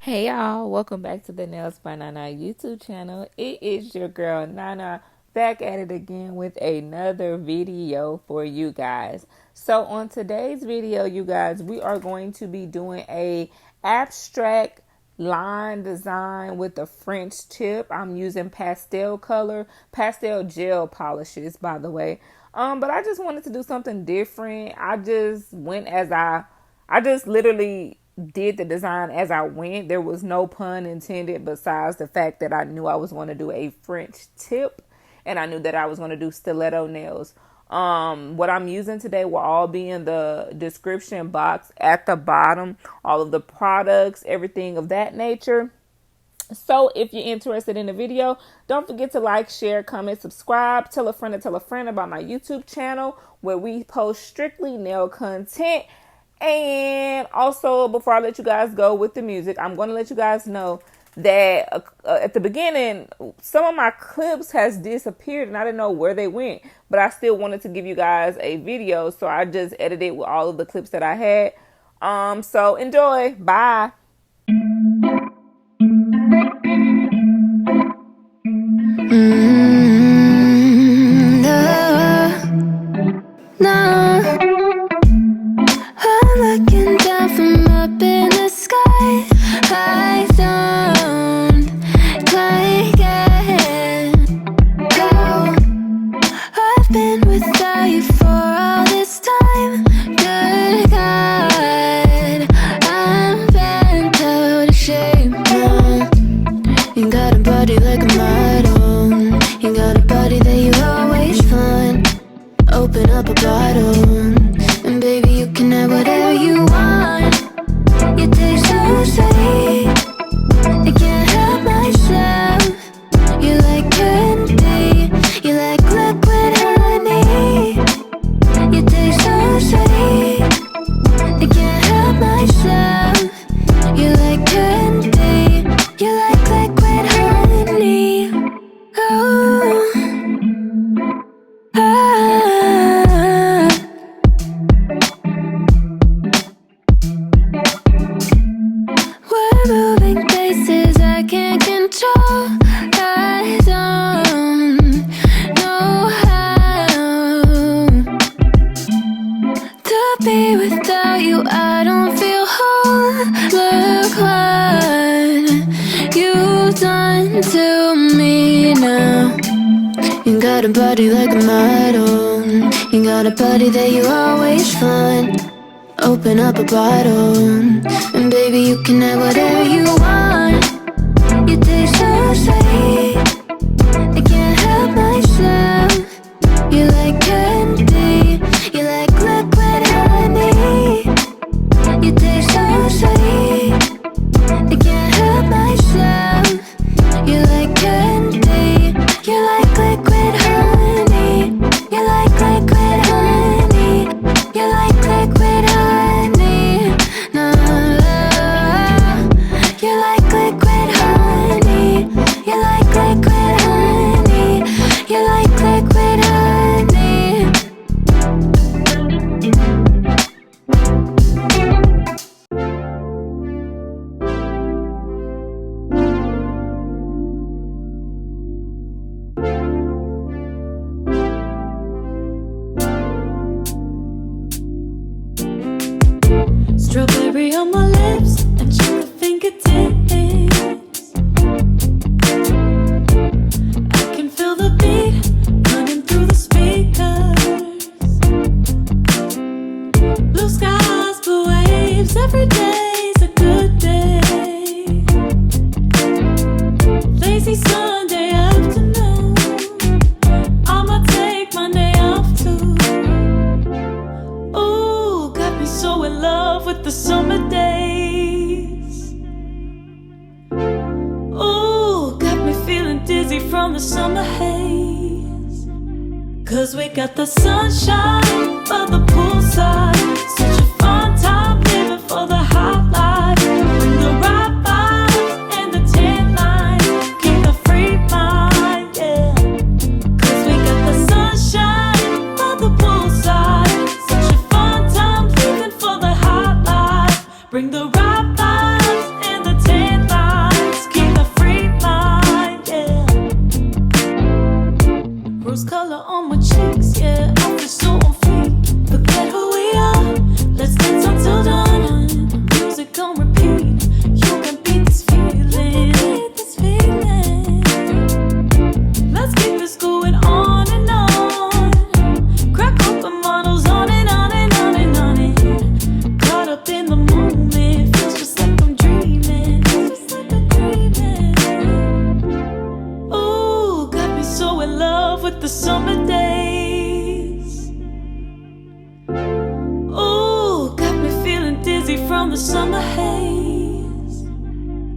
Hey y'all, welcome back to the Nails by Nana YouTube channel. It is your girl Nana back at it again with another video for you guys. So on today's video, you guys, we are going to be doing a abstract line design with a French tip. I'm using pastel gel polishes, by the way. But I just wanted to do something different. I just literally did the design as I went. There was no pun intended besides the fact that I knew I was going to do a French tip and I knew that I was going to do stiletto nails. What I'm using today will all be in the description box at the bottom. All of the products, everything of that nature. So if you're interested in the video, don't forget to like, share, comment, subscribe, tell a friend to tell a friend about my YouTube channel where we post strictly nail content. And also, before I let you guys go with the music, I'm going to let you guys know that at the beginning, some of my clips has disappeared and I didn't know where they went, but I still wanted to give you guys a video. So I just edited with all of the clips that I had. So enjoy. Bye. Looking down from up in the sky, I don't quite get how I've been without you for all this time. Good God, I'm bent out of shape now. You got a body like a model. You got a body that you always find. Open up a bottle, and baby, you can have whatever you want. You taste so sweet, I can't help myself. You like candy, you like liquid honey. You taste so sweet, I can't help myself. You like candy, you like liquid honey. Oh. We're moving places I can't control. I don't know how to be without you. I don't feel whole. Look what you've done to me now. You got a body like a model. You got a body that you always find. Open up a bottle, and baby, you can have whatever you want. You taste so sweet, I can't help myself. You like candy, you like liquid honey. You taste so sweet, I can't help myself. You like candy, you like liquid honey. You like liquid honey. You like liquid honey. No, you like liquid honey. You like liquid honey. You like liquid honey. Strawberry on my lips and sugar fingertips. I can feel the beat running through the speakers. Blue skies, blue waves, every day's a good day. Lazy Sunday afternoon, I'ma take Monday off too. Ooh, got me so in love with the summer days. Ooh, got me feeling dizzy from the summer haze. Cause we got the sunshine by the poolside. Such a fun time living for the hot life. Bring the right vibes and the tan line. Keep a free mind, yeah. Cause we got the sunshine by the poolside. Such a fun time living for the hot life. Bring the right vibes and the tan summer haze.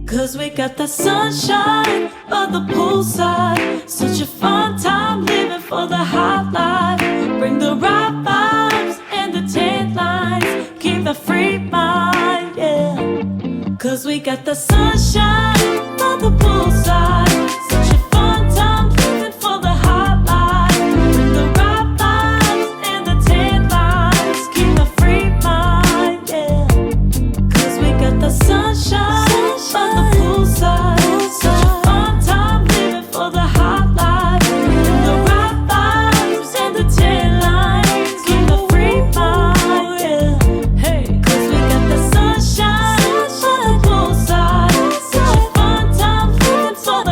Cause we got the sunshine by the poolside. Such a fun time living for the hot life. Bring the right vibes and the tan lines. Keep the free mind, yeah. Cause we got the sunshine by the poolside. Such a fun time living for the hot life. Bring the right vibes and the tan lines. Keep the free mind, yeah. Cause we got the sunshine by the poolside. Such a fun time living for the hot life. Bring the right vibes and the tan lines. Keep the free mind, yeah. Hey, cause we got the sunshine by the poolside. Such a fun time living for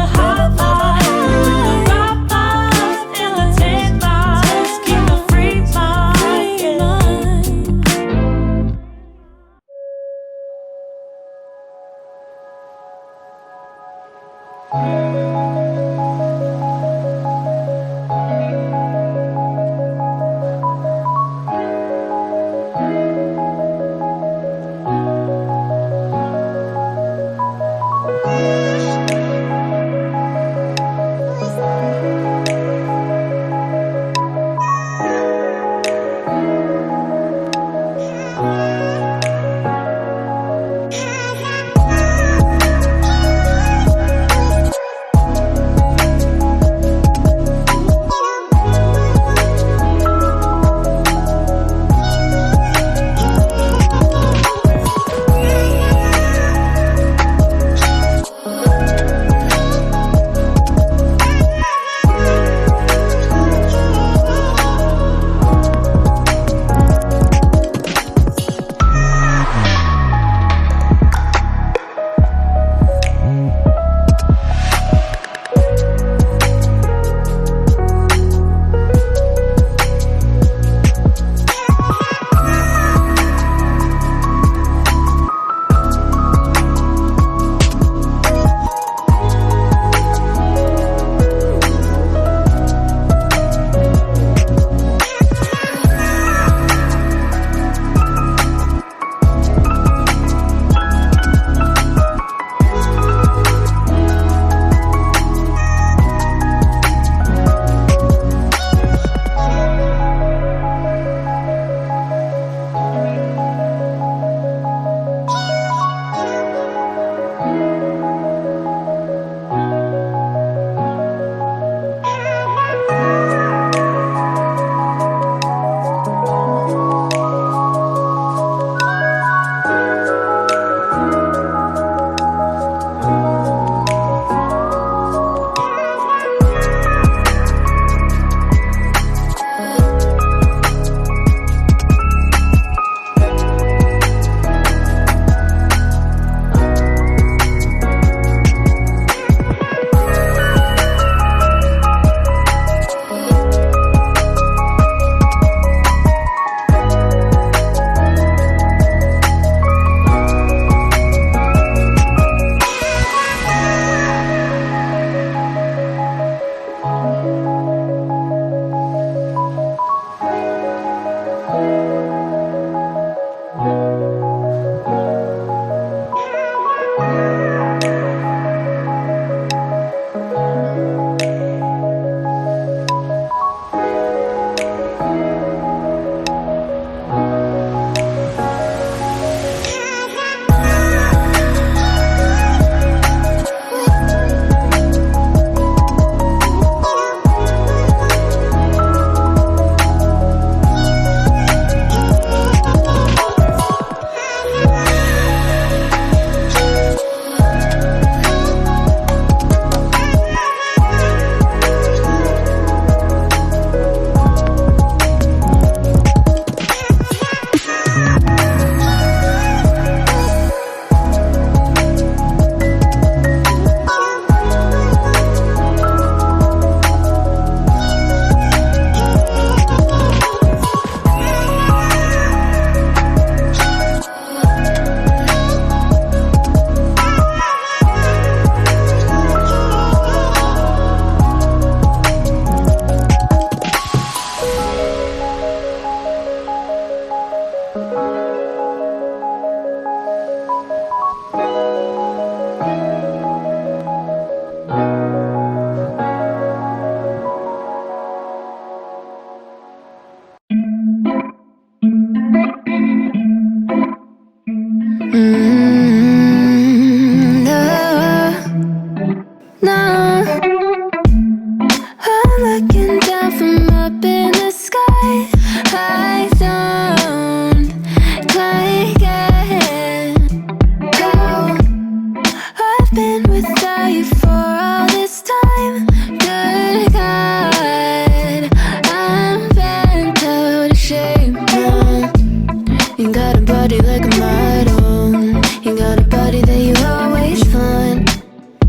body like a model. You got a body that you always find.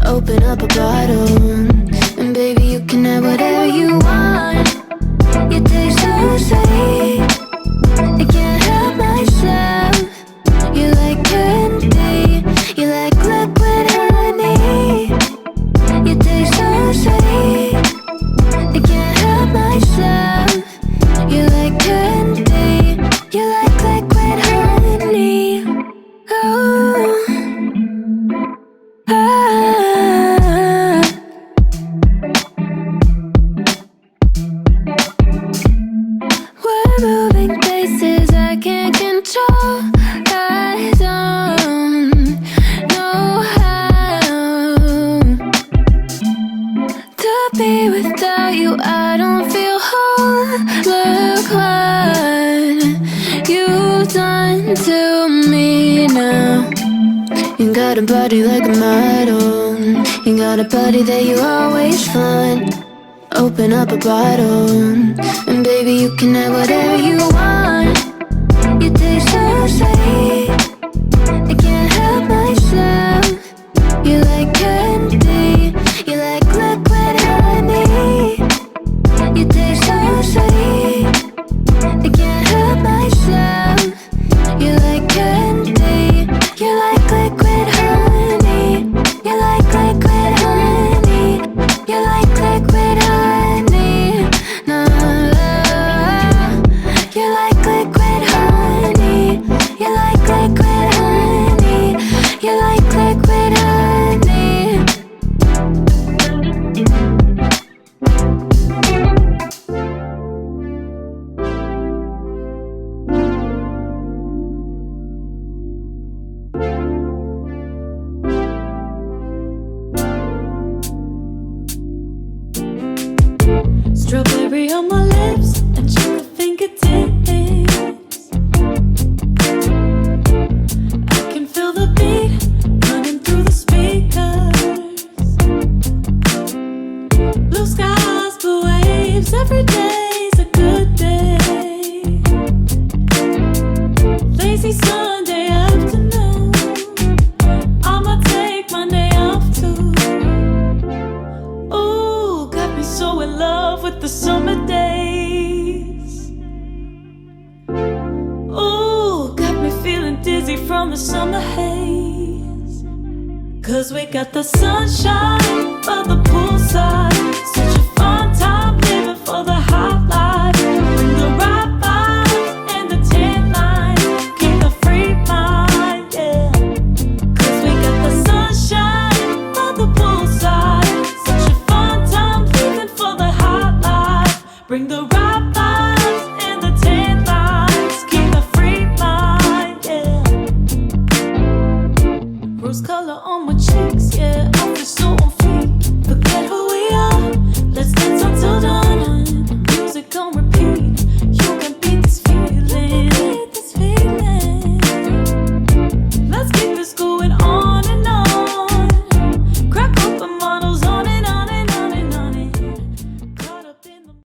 Open up a bottle, and baby, you can have whatever you want. You taste so sweet, I can't help myself. You like candy, you like liquid honey. You taste so sweet, I can't help myself. You like candy, you like liquid honey. Oh, ah. We're moving places I can't control. I don't know how to be without you. I don't feel whole. Look what you've done to me now. You got a body like a model. You got a body that you always find. Open up a bottle, and baby, you can have whatever you want. You taste so sweet, I can't help myself. You like candy, you like liquid honey. You taste so sweet, I can't help myself. You like candy, you like liquid honey. You like liquid honey. You like liquid honey. No, you like liquid honey. You like liquid honey. You like liquid honey. Strawberry on my lips and chocolate fingertips. I can feel the beat running through the speakers. Blue skies, blue waves, every day's a good day. Lazy Sunday afternoon, I'ma take Monday off too. Ooh, got me so in love with the summer days. Ooh, got me feeling dizzy from the summer haze. 'Cause we got the sunshine by the poolside,